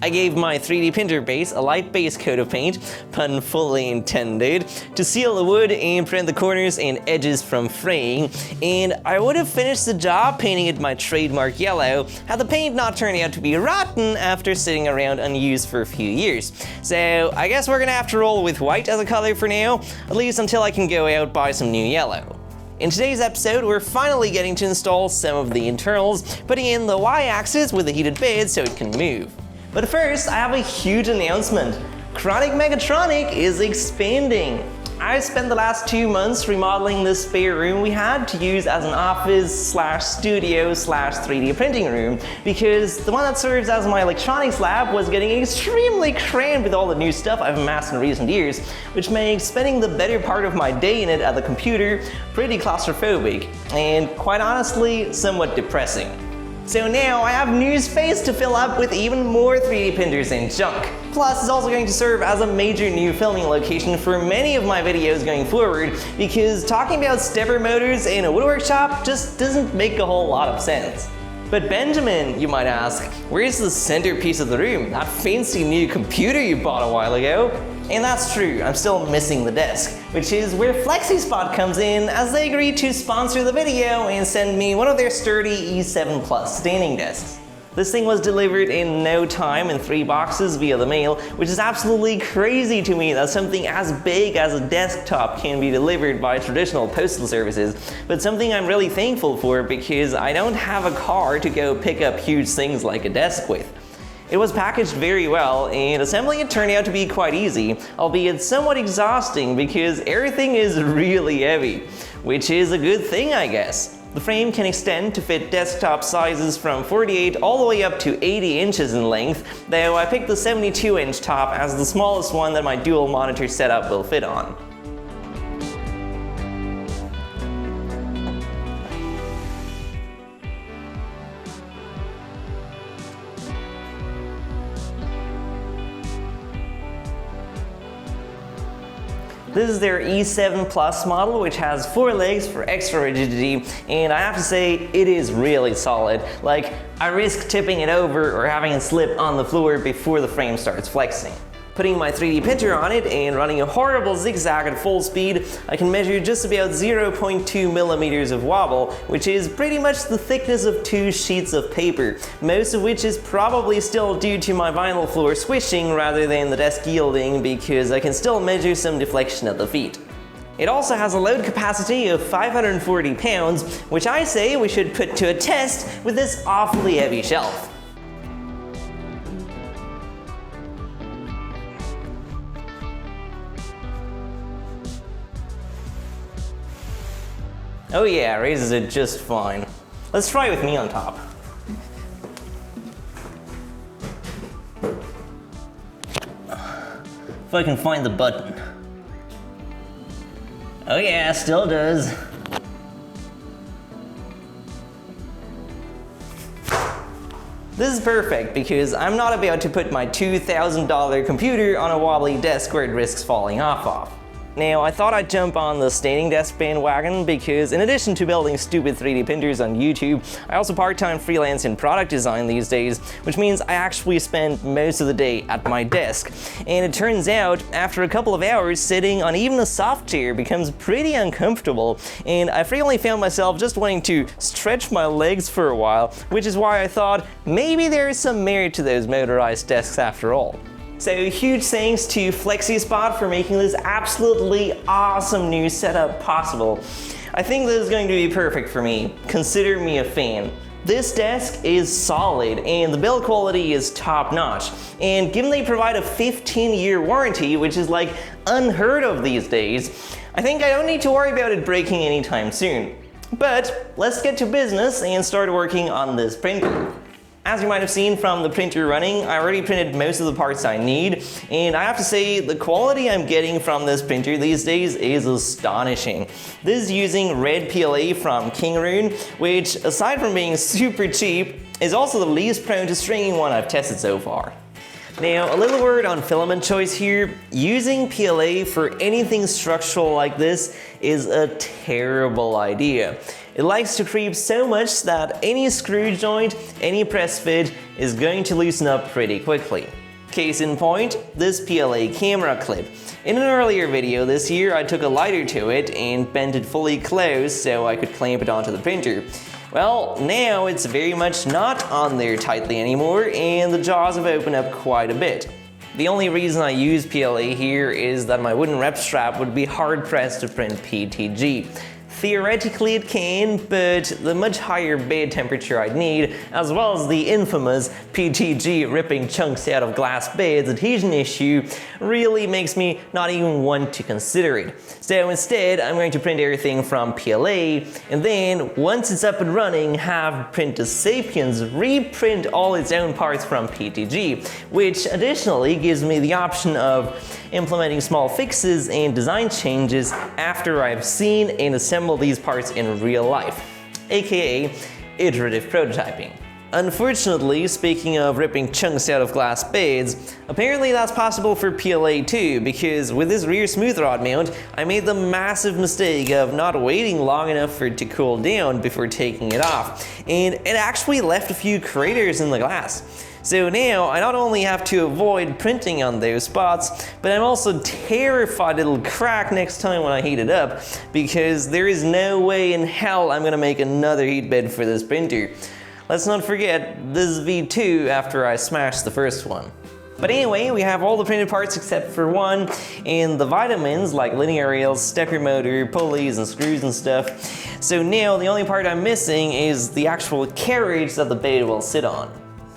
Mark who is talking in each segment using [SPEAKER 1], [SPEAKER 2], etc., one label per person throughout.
[SPEAKER 1] I gave my 3D printer base a light base coat of paint, pun fully intended, to seal the wood and prevent the corners and edges from fraying, and I would have finished the job painting it my trademark yellow had the paint not turned out to be rotten after sitting around unused for a few years. So I guess we're gonna have to roll with white as a color for now, at least until I can go out buy some new yellow. In today's episode, we're finally getting to install some of the internals, putting in the Y-axis with a heated bed so it can move. But first, I have a huge announcement. Chronic Mechatronic is expanding. I spent the last 2 months remodeling this spare room we had to use as an office / studio / 3D printing room, because the one that serves as my electronics lab was getting extremely crammed with all the new stuff I've amassed in recent years, which makes spending the better part of my day in it at the computer pretty claustrophobic, and quite honestly, somewhat depressing. So now I have new space to fill up with even more 3D printers and junk. Plus, it's also going to serve as a major new filming location for many of my videos going forward, because talking about stepper motors in a woodwork shop just doesn't make a whole lot of sense. But Benjamin, you might ask, where's the centerpiece of the room? That fancy new computer you bought a while ago? And that's true, I'm still missing the desk, which is where FlexiSpot comes in, as they agreed to sponsor the video and send me one of their sturdy E7 Plus standing desks. This thing was delivered in no time in 3 boxes via the mail, which is absolutely crazy to me that something as big as a desktop can be delivered by traditional postal services, but something I'm really thankful for because I don't have a car to go pick up huge things like a desk with. It was packaged very well, and assembling it turned out to be quite easy, albeit somewhat exhausting because everything is really heavy, which is a good thing, I guess. The frame can extend to fit desktop sizes from 48 all the way up to 80 inches in length, though I picked the 72-inch top as the smallest one that my dual monitor setup will fit on. This is their E7 Plus model, which has 4 legs for extra rigidity, and I have to say, it is really solid. Like, I risk tipping it over or having it slip on the floor before the frame starts flexing. Putting my 3D printer on it and running a horrible zigzag at full speed, I can measure just about 0.2 millimeters of wobble, which is pretty much the thickness of 2 sheets of paper, most of which is probably still due to my vinyl floor swishing rather than the desk yielding, because I can still measure some deflection at the feet. It also has a load capacity of 540 pounds, which I say we should put to a test with this awfully heavy shelf. Oh yeah, raises it just fine. Let's try with me on top. If I can find the button. Oh yeah, still does. This is perfect because I'm not about to put my $2,000 computer on a wobbly desk where it risks falling off. Now, I thought I'd jump on the standing desk bandwagon because in addition to building stupid 3D printers on YouTube, I also part-time freelance in product design these days, which means I actually spend most of the day at my desk. And it turns out, after a couple of hours, sitting on even a soft chair becomes pretty uncomfortable, and I frequently found myself just wanting to stretch my legs for a while, which is why I thought maybe there is some merit to those motorized desks after all. So huge thanks to FlexiSpot for making this absolutely awesome new setup possible. I think this is going to be perfect for me. Consider me a fan. This desk is solid and the build quality is top notch. And given they provide a 15-year warranty, which is like unheard of these days, I think I don't need to worry about it breaking anytime soon. But let's get to business and start working on this printer. As you might have seen from the printer running, I already printed most of the parts I need, and I have to say the quality I'm getting from this printer these days is astonishing. This is using red PLA from Kingroon, which aside from being super cheap, is also the least prone to stringing one I've tested so far. Now, a little word on filament choice here. Using PLA for anything structural like this is a terrible idea. It likes to creep so much that any screw joint, any press fit is going to loosen up pretty quickly. Case in point, this PLA camera clip. In an earlier video this year, I took a lighter to it and bent it fully closed so I could clamp it onto the printer. Well, now it's very much not on there tightly anymore, and the jaws have opened up quite a bit. The only reason I use PLA here is that my wooden RepStrap would be hard-pressed to print PETG. Theoretically it can, but the much higher bed temperature I'd need, as well as the infamous PETG ripping chunks out of glass beds adhesion issue, really makes me not even want to consider it. So instead, I'm going to print everything from PLA, and then once it's up and running, have PrintoSapiens reprint all its own parts from PETG, which additionally gives me the option of implementing small fixes and design changes after I've seen and assembled these parts in real life, aka iterative prototyping. Unfortunately, speaking of ripping chunks out of glass beds, apparently that's possible for PLA too, because with this rear smooth rod mount, I made the massive mistake of not waiting long enough for it to cool down before taking it off, and it actually left a few craters in the glass. So now I not only have to avoid printing on those spots, but I'm also terrified it'll crack next time when I heat it up, because there is no way in hell I'm gonna make another heat bed for this printer. Let's not forget, this is V2 after I smashed the first one. But anyway, we have all the printed parts except for one, and the vitamins like linear rails, stepper motor, pulleys, and screws and stuff. So now the only part I'm missing is the actual carriage that the bed will sit on.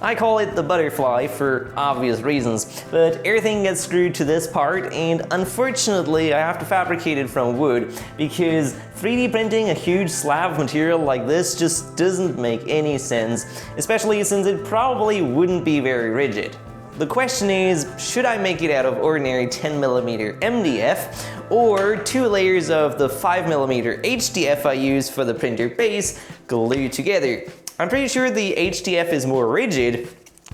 [SPEAKER 1] I call it the butterfly for obvious reasons, but everything gets screwed to this part, and unfortunately I have to fabricate it from wood because 3D printing a huge slab of material like this just doesn't make any sense, especially since it probably wouldn't be very rigid. The question is, should I make it out of ordinary 10mm MDF or 2 layers of the 5mm HDF I use for the printer base glued together? I'm pretty sure the HDF is more rigid,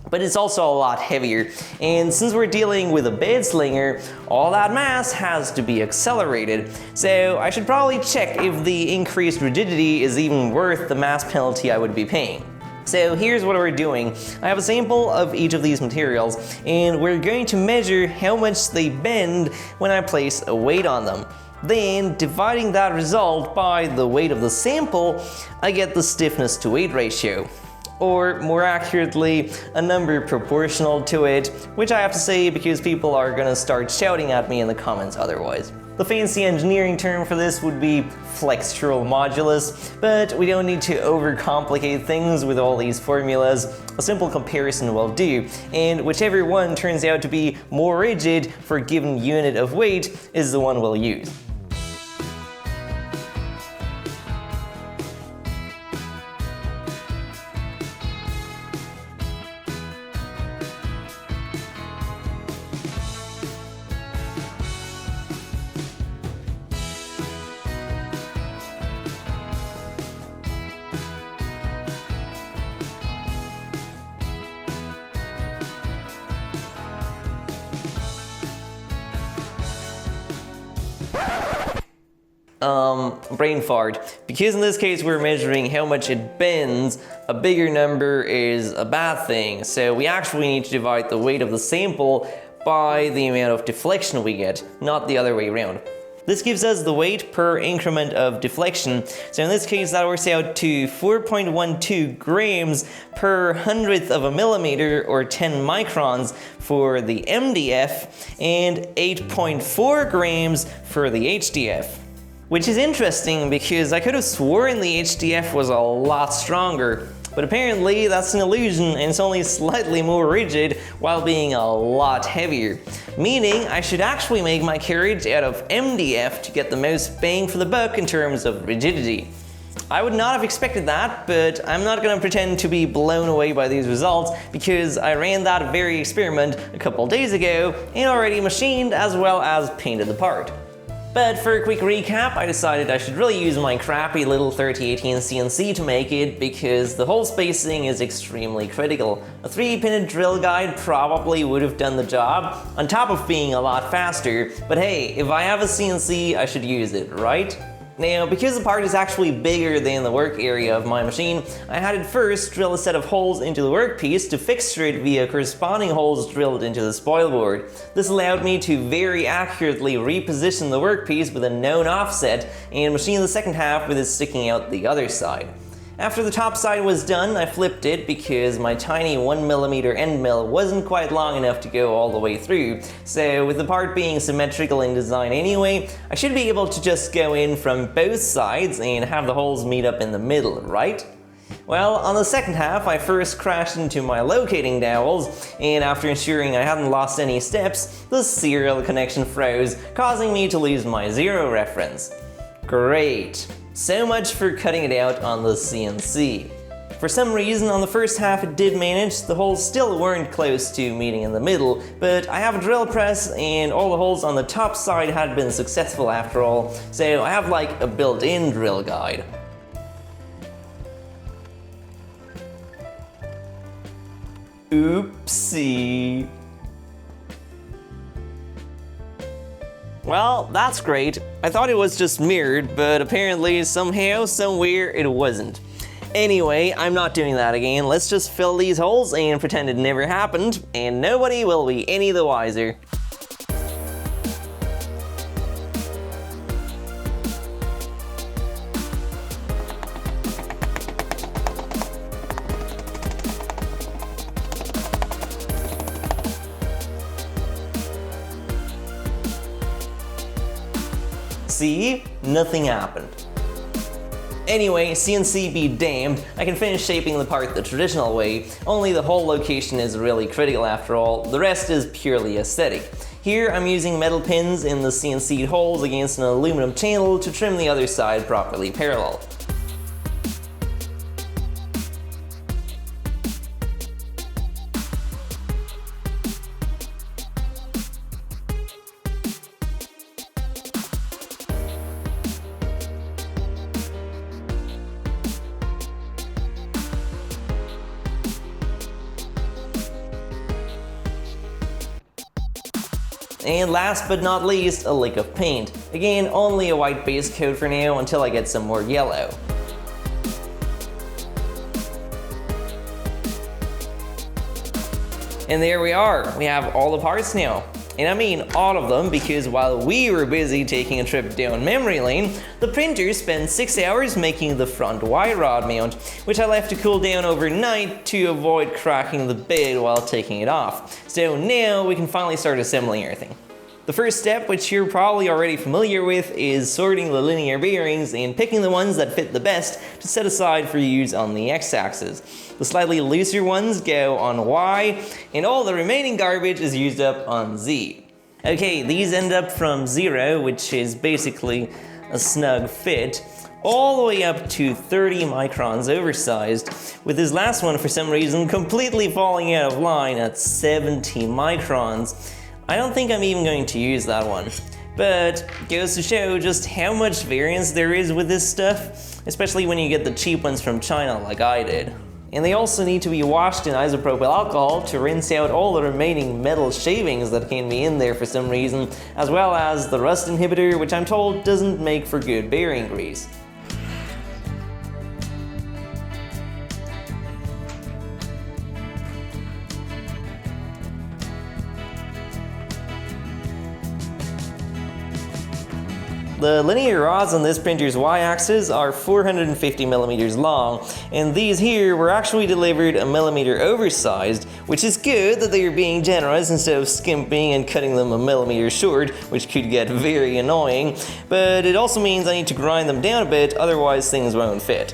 [SPEAKER 1] but it's also a lot heavier, and since we're dealing with a bed slinger, all that mass has to be accelerated, so I should probably check if the increased rigidity is even worth the mass penalty I would be paying. So here's what we're doing. I have a sample of each of these materials, and we're going to measure how much they bend when I place a weight on them. Then, dividing that result by the weight of the sample, I get the stiffness to weight ratio. Or, more accurately, a number proportional to it, which I have to say because people are gonna start shouting at me in the comments otherwise. The fancy engineering term for this would be flexural modulus, but we don't need to overcomplicate things with all these formulas. A simple comparison will do, and whichever one turns out to be more rigid for a given unit of weight is the one we'll use. Brain fart. Because in this case we're measuring how much it bends, a bigger number is a bad thing, so we actually need to divide the weight of the sample by the amount of deflection we get, not the other way around. This gives us the weight per increment of deflection, so in this case that works out to 4.12 grams per 100th of a millimeter, or 10 microns for the MDF, and 8.4 grams for the HDF. Which is interesting because I could have sworn the HDF was a lot stronger, but apparently that's an illusion and it's only slightly more rigid while being a lot heavier. Meaning I should actually make my carriage out of MDF to get the most bang for the buck in terms of rigidity. I would not have expected that, but I'm not gonna pretend to be blown away by these results because I ran that very experiment a couple days ago and already machined as well as painted the part. But for a quick recap, I decided I should really use my crappy little 3018 CNC to make it because the hole spacing is extremely critical. A 3-pin drill guide probably would have done the job, on top of being a lot faster, but hey, if I have a CNC, I should use it, right? Now, because the part is actually bigger than the work area of my machine, I had to first drill a set of holes into the workpiece to fixture it via corresponding holes drilled into the spoil board. This allowed me to very accurately reposition the workpiece with a known offset and machine the second half with it sticking out the other side. After the top side was done, I flipped it because my tiny 1mm end mill wasn't quite long enough to go all the way through, so with the part being symmetrical in design anyway, I should be able to just go in from both sides and have the holes meet up in the middle, right? Well, on the second half, I first crashed into my locating dowels, and after ensuring I hadn't lost any steps, the serial connection froze, causing me to lose my 0 reference. Great. So much for cutting it out on the CNC. For some reason, on the first half it did manage, the holes still weren't close to meeting in the middle, but I have a drill press and all the holes on the top side had been successful after all, so I have like a built-in drill guide. Oopsie. Well, that's great. I thought it was just mirrored, but apparently somehow, somewhere, it wasn't. Anyway, I'm not doing that again. Let's just fill these holes and pretend it never happened, and nobody will be any the wiser. See? Nothing happened. Anyway, CNC be damned, I can finish shaping the part the traditional way, only the hole location is really critical after all, the rest is purely aesthetic. Here I'm using metal pins in the CNC'd holes against an aluminum channel to trim the other side properly parallel. And last but not least, a lick of paint. Again, only a white base coat for now until I get some more yellow. And there we are, we have all the parts now. And I mean all of them, because while we were busy taking a trip down memory lane, the printer spent 6 hours making the front Y-rod mount, which I left to cool down overnight to avoid cracking the bed while taking it off. So now we can finally start assembling everything. The first step, which you're probably already familiar with, is sorting the linear bearings and picking the ones that fit the best to set aside for use on the X-axis. The slightly looser ones go on Y, and all the remaining garbage is used up on Z. Okay, these end up from 0, which is basically a snug fit, all the way up to 30 microns oversized, with this last one for some reason completely falling out of line at 70 microns. I don't think I'm even going to use that one, but goes to show just how much variance there is with this stuff, especially when you get the cheap ones from China like I did. And they also need to be washed in isopropyl alcohol to rinse out all the remaining metal shavings that can be in there for some reason, as well as the rust inhibitor, which I'm told doesn't make for good bearing grease. The linear rods on this printer's Y-axis are 450mm long, and these here were actually delivered a millimeter oversized, which is good that they are being generous instead of skimping and cutting them a millimeter short, which could get very annoying, but it also means I need to grind them down a bit, otherwise things won't fit.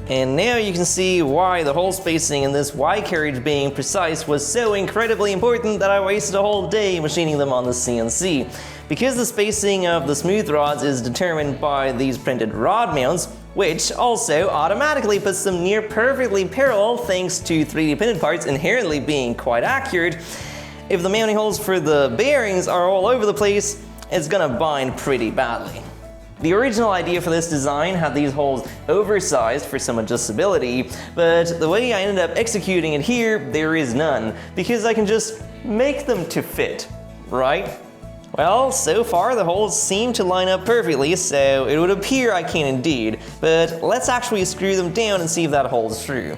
[SPEAKER 1] And now you can see why the hole spacing in this Y carriage being precise was so incredibly important that I wasted a whole day machining them on the CNC. Because the spacing of the smooth rods is determined by these printed rod mounts, which also automatically puts them near perfectly parallel thanks to 3D printed parts inherently being quite accurate, if the mounting holes for the bearings are all over the place, it's gonna bind pretty badly. The original idea for this design had these holes oversized for some adjustability, but the way I ended up executing it here, there is none, because I can just make them to fit, right? Well, so far the holes seem to line up perfectly, so it would appear I can indeed, but let's actually screw them down and see if that holds true.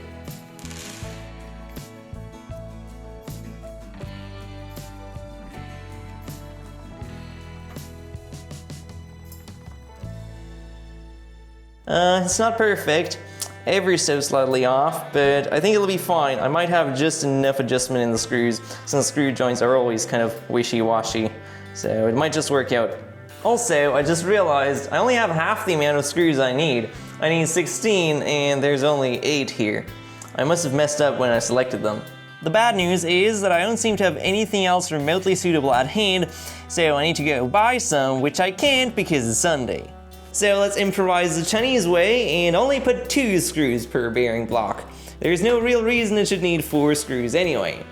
[SPEAKER 1] It's not perfect, ever so slightly off, but I think it'll be fine. I might have just enough adjustment in the screws, since screw joints are always kind of wishy-washy, so it might just work out. Also, I just realized I only have half the amount of screws I need. I need 16 and there's only 8 here. I must have messed up when I selected them. The bad news is that I don't seem to have anything else remotely suitable at hand, so I need to go buy some, which I can't because it's Sunday. So let's improvise the Chinese way and only put 2 screws per bearing block. There's no real reason it should need 4 screws anyway.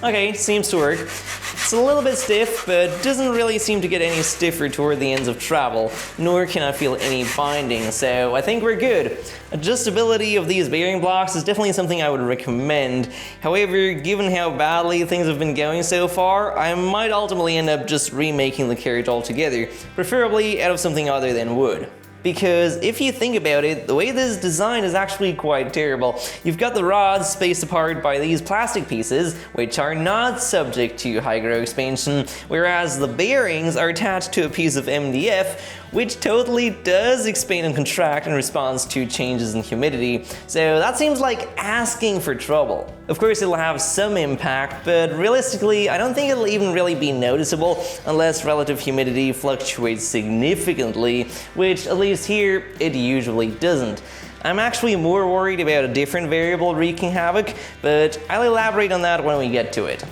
[SPEAKER 1] Okay, seems to work. It's a little bit stiff, but doesn't really seem to get any stiffer toward the ends of travel, nor can I feel any binding, so I think we're good. Adjustability of these bearing blocks is definitely something I would recommend. However, given how badly things have been going so far, I might ultimately end up just remaking the carriage altogether, preferably out of something other than wood. Because if you think about it, the way this is designed is actually quite terrible. You've got the rods spaced apart by these plastic pieces, which are not subject to hygrow expansion, whereas the bearings are attached to a piece of MDF, which totally does expand and contract in response to changes in humidity. So that seems like asking for trouble. Of course, it'll have some impact, but realistically, I don't think it'll even really be noticeable unless relative humidity fluctuates significantly, which at least here, it usually doesn't. I'm actually more worried about a different variable wreaking havoc, but I'll elaborate on that when we get to it.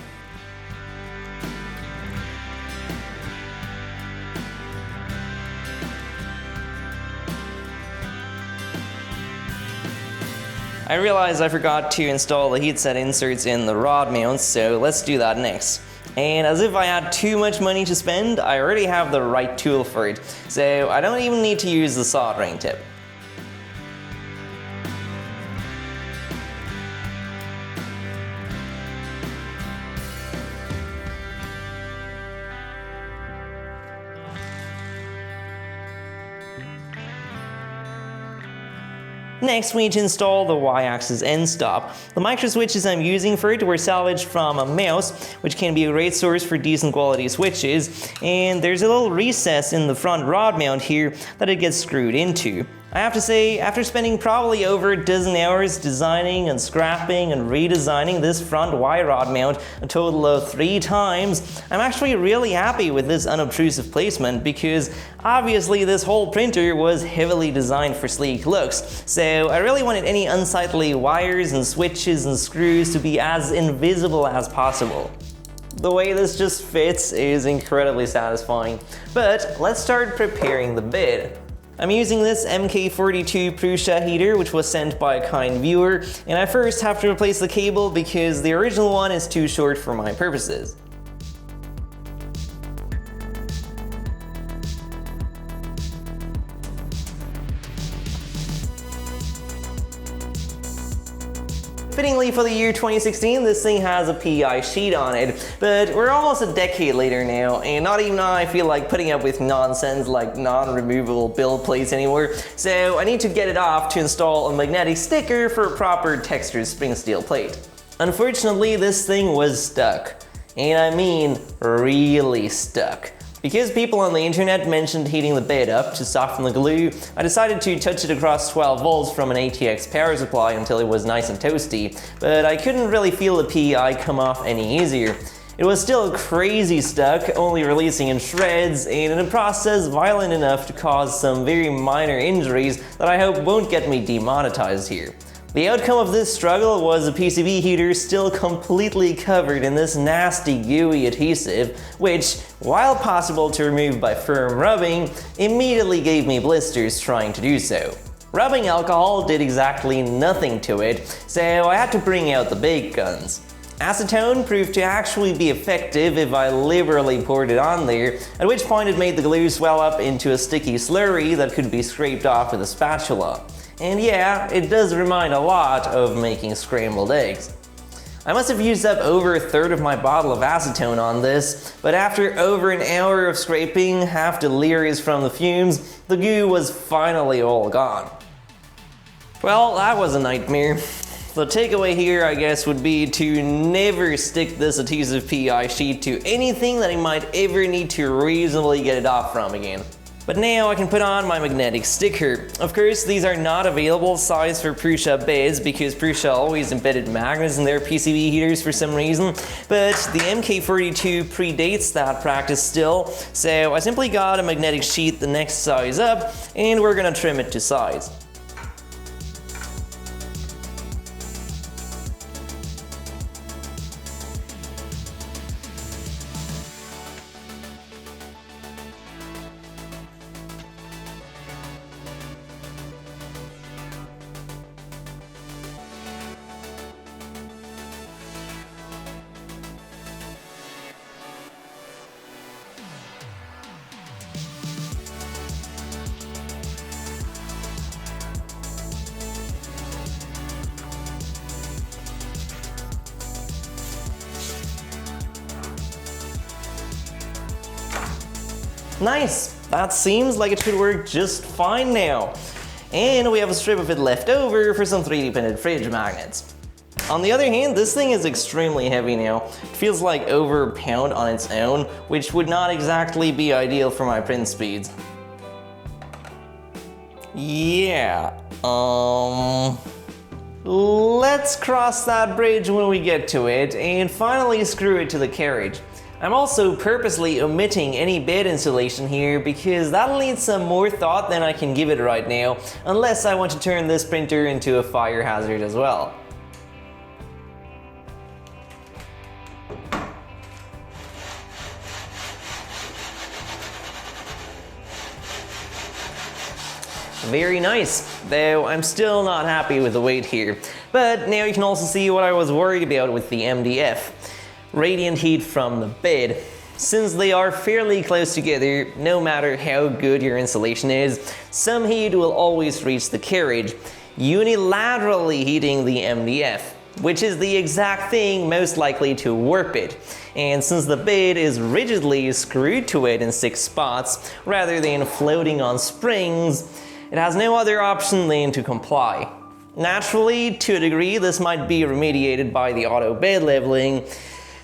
[SPEAKER 1] I realized I forgot to install the heatset inserts in the rod mounts, so let's do that next. And as if I had too much money to spend, I already have the right tool for it, so I don't even need to use the soldering tip. Next, we need to install the Y-axis end stop. The micro switches I'm using for it were salvaged from a mouse, which can be a great source for decent quality switches, and there's a little recess in the front rod mount here that it gets screwed into. I have to say, after spending probably over a dozen hours designing and scrapping and redesigning this front Y-rod mount a total of 3 times, I'm actually really happy with this unobtrusive placement because obviously this whole printer was heavily designed for sleek looks, so I really wanted any unsightly wires and switches and screws to be as invisible as possible. The way this just fits is incredibly satisfying, but let's start preparing the bed. I'm using this MK42 Prusa heater, which was sent by a kind viewer, and I first have to replace the cable because the original one is too short for my purposes. Fittingly for the year 2016, this thing has a PI sheet on it, but we're almost a decade later now, and not even I feel like putting up with nonsense like non-removable build plates anymore, so I need to get it off to install a magnetic sticker for a proper textured spring steel plate. Unfortunately, this thing was stuck, and I mean really stuck. Because people on the internet mentioned heating the bed up to soften the glue, I decided to touch it across 12 volts from an ATX power supply until it was nice and toasty, but I couldn't really feel the PI come off any easier. It was still crazy stuck, only releasing in shreds, and in a process violent enough to cause some very minor injuries that I hope won't get me demonetized here. The outcome of this struggle was a PCB heater still completely covered in this nasty gooey adhesive, which, while possible to remove by firm rubbing, immediately gave me blisters trying to do so. Rubbing alcohol did exactly nothing to it, so I had to bring out the big guns. Acetone proved to actually be effective if I liberally poured it on there, at which point it made the glue swell up into a sticky slurry that could be scraped off with a spatula. And yeah, it does remind a lot of making scrambled eggs. I must have used up over a third of my bottle of acetone on this, but after over an hour of scraping, half delirious from the fumes, the goo was finally all gone. Well, that was a nightmare. The takeaway here, I guess, would be to never stick this adhesive PI sheet to anything that you might ever need to reasonably get it off from again. But now I can put on my magnetic sticker. Of course, these are not available size for Prusa beds because Prusa always embedded magnets in their PCB heaters for some reason, but the MK42 predates that practice still, so I simply got a magnetic sheet the next size up, and we're gonna trim it to size. Nice! That seems like it should work just fine now. And we have a strip of it left over for some 3D printed fridge magnets. On the other hand, this thing is extremely heavy now. It feels like over a pound on its own, which would not exactly be ideal for my print speeds. Yeah, let's cross that bridge when we get to it and finally screw it to the carriage. I'm also purposely omitting any bed installation here because that'll need some more thought than I can give it right now, unless I want to turn this printer into a fire hazard as well. Very nice, though I'm still not happy with the weight here. But now you can also see what I was worried about with the MDF. Radiant heat from the bed. Since they are fairly close together, no matter how good your insulation is, some heat will always reach the carriage, unilaterally heating the MDF, which is the exact thing most likely to warp it. And since the bed is rigidly screwed to it in 6 spots, rather than floating on springs, it has no other option than to comply. Naturally, to a degree, this might be remediated by the auto bed leveling,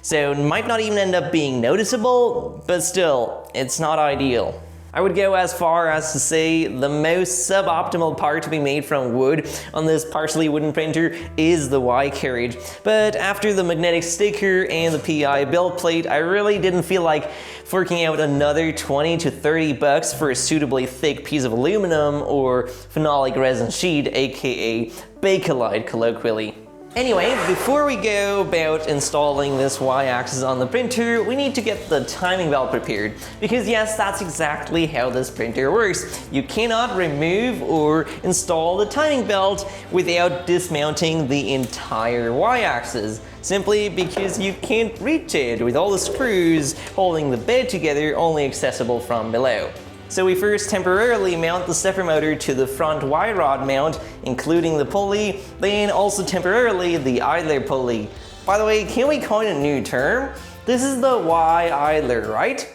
[SPEAKER 1] so it might not even end up being noticeable, but still, it's not ideal. I would go as far as to say the most suboptimal part to be made from wood on this partially wooden printer is the Y carriage, but after the magnetic sticker and the PI build plate, I really didn't feel like forking out another 20 to 30 bucks for a suitably thick piece of aluminum or phenolic resin sheet, aka Bakelite colloquially. Anyway, before we go about installing this Y-axis on the printer, we need to get the timing belt prepared. Because yes, that's exactly how this printer works. You cannot remove or install the timing belt without dismounting the entire Y-axis. Simply because you can't reach it with all the screws holding the bed together only accessible from below. So we first temporarily mount the stepper motor to the front Y-rod mount, including the pulley, then also temporarily the idler pulley. By the way, can we coin a new term? This is the Y-idler, right?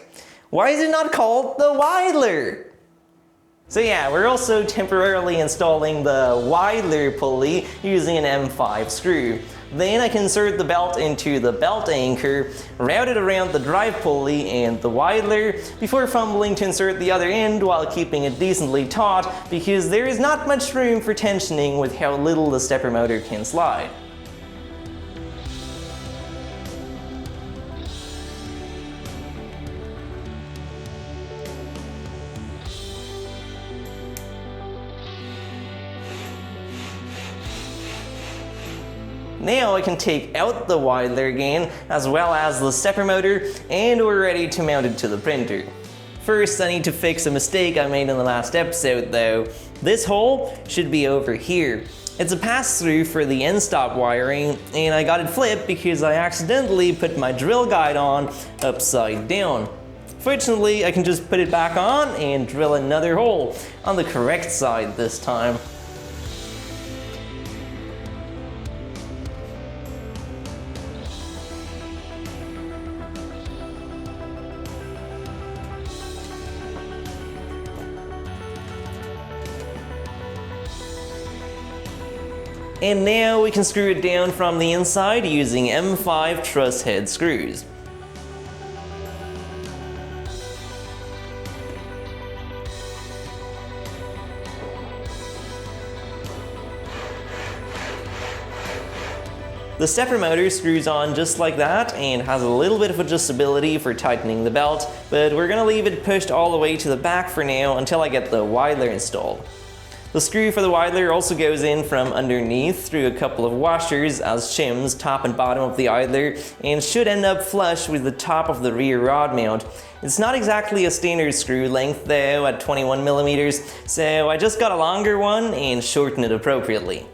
[SPEAKER 1] Why is it not called the Y-idler? So yeah, we're also temporarily installing the Y-idler pulley using an M5 screw. Then I can insert the belt into the belt anchor, route it around the drive pulley and the widler, before fumbling to insert the other end while keeping it decently taut, because there is not much room for tensioning with how little the stepper motor can slide. Now I can take out the widler again, as well as the stepper motor, and we're ready to mount it to the printer. First, I need to fix a mistake I made in the last episode though. This hole should be over here. It's a pass-through for the end stop wiring, and I got it flipped because I accidentally put my drill guide on upside down. Fortunately, I can just put it back on and drill another hole on the correct side this time. And now we can screw it down from the inside using M5 truss head screws. The stepper motor screws on just like that and has a little bit of adjustability for tightening the belt, but we're gonna leave it pushed all the way to the back for now until I get the widler installed. The screw for the widler also goes in from underneath through a couple of washers as shims top and bottom of the idler, and should end up flush with the top of the rear rod mount. It's not exactly a standard screw length though at 21mm, so I just got a longer one and shortened it appropriately.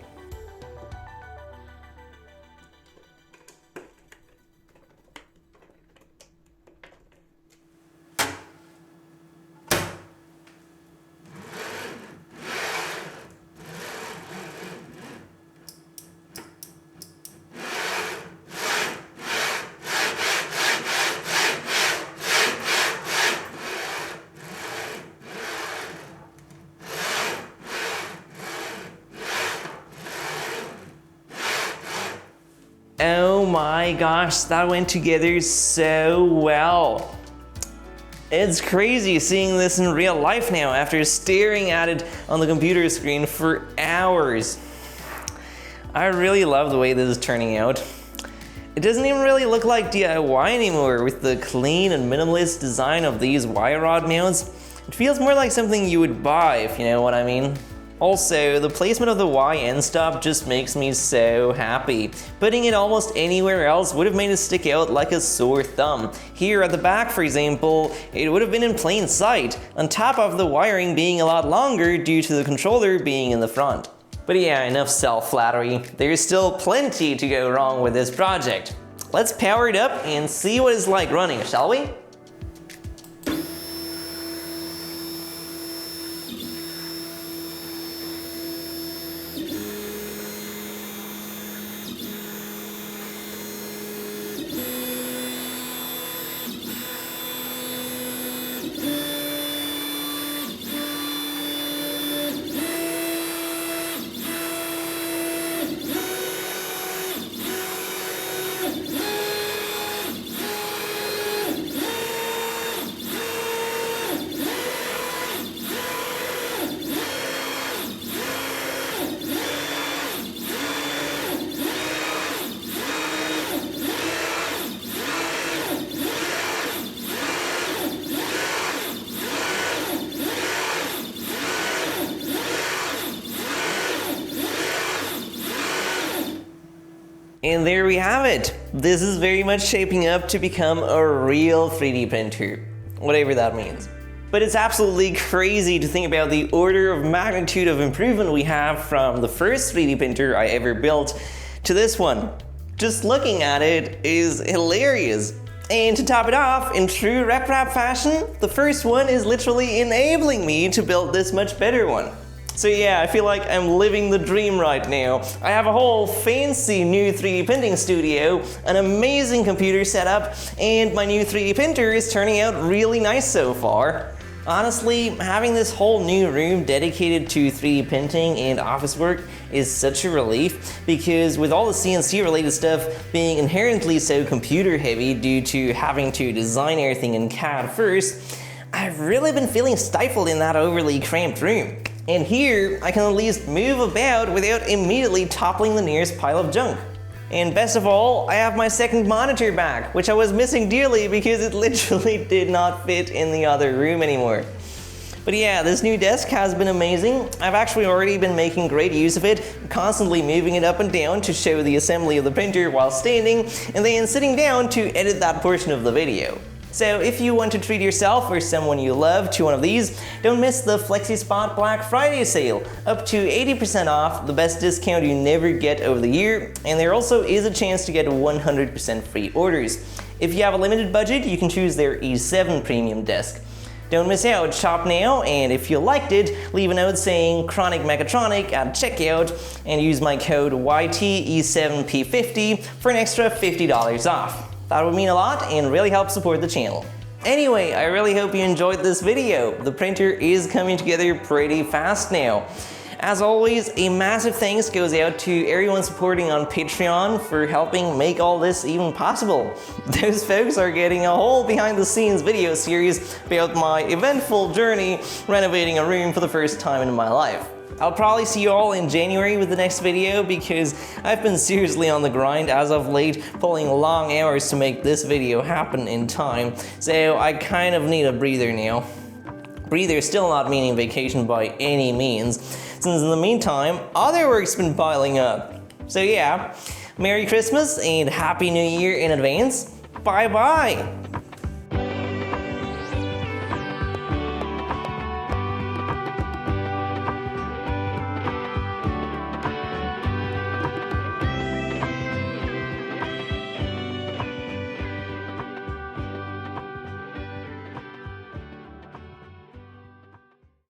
[SPEAKER 1] Oh my gosh, that went together so well. It's crazy seeing this in real life now after staring at it on the computer screen for hours. I really love the way this is turning out. It doesn't even really look like DIY anymore with the clean and minimalist design of these wire rod mounts. It feels more like something you would buy, if you know what I mean. Also, the placement of the Y end stop just makes me so happy. Putting it almost anywhere else would have made it stick out like a sore thumb. Here at the back, for example, it would have been in plain sight, on top of the wiring being a lot longer due to the controller being in the front. But yeah, enough self-flattery. There's still plenty to go wrong with this project. Let's power it up and see what it's like running, shall we? And there we have it. This is very much shaping up to become a real 3D printer, whatever that means. But it's absolutely crazy to think about the order of magnitude of improvement we have from the first 3D printer I ever built to this one. Just looking at it is hilarious. And to top it off, in true RepStrap fashion, the first one is literally enabling me to build this much better one. So yeah, I feel like I'm living the dream right now. I have a whole fancy new 3D printing studio, an amazing computer setup, and my new 3D printer is turning out really nice so far. Honestly, having this whole new room dedicated to 3D printing and office work is such a relief, because with all the CNC related stuff being inherently so computer heavy due to having to design everything in CAD first, I've really been feeling stifled in that overly cramped room. And here, I can at least move about without immediately toppling the nearest pile of junk. And best of all, I have my second monitor back, which I was missing dearly because it literally did not fit in the other room anymore. But yeah, this new desk has been amazing. I've actually already been making great use of it, constantly moving it up and down to show the assembly of the printer while standing, and then sitting down to edit that portion of the video. So if you want to treat yourself or someone you love to one of these, don't miss the FlexiSpot Black Friday sale. Up to 80% off, the best discount you never get over the year, and there also is a chance to get 100% free orders. If you have a limited budget, you can choose their E7 premium desk. Don't miss out, shop now, and if you liked it, leave a note saying Chronic Mechatronic at checkout and use my code YTE7P50 for an extra $50 off. That would mean a lot and really help support the channel. Anyway, I really hope you enjoyed this video. The printer is coming together pretty fast now. As always, a massive thanks goes out to everyone supporting on Patreon for helping make all this even possible. Those folks are getting a whole behind the scenes video series about my eventful journey renovating a room for the first time in my life. I'll probably see you all in January with the next video because I've been seriously on the grind as of late, pulling long hours to make this video happen in time, so I kind of need a breather now. Breather still not meaning vacation by any means, since in the meantime, other work's been piling up. So yeah, Merry Christmas and Happy New Year in advance. Bye bye!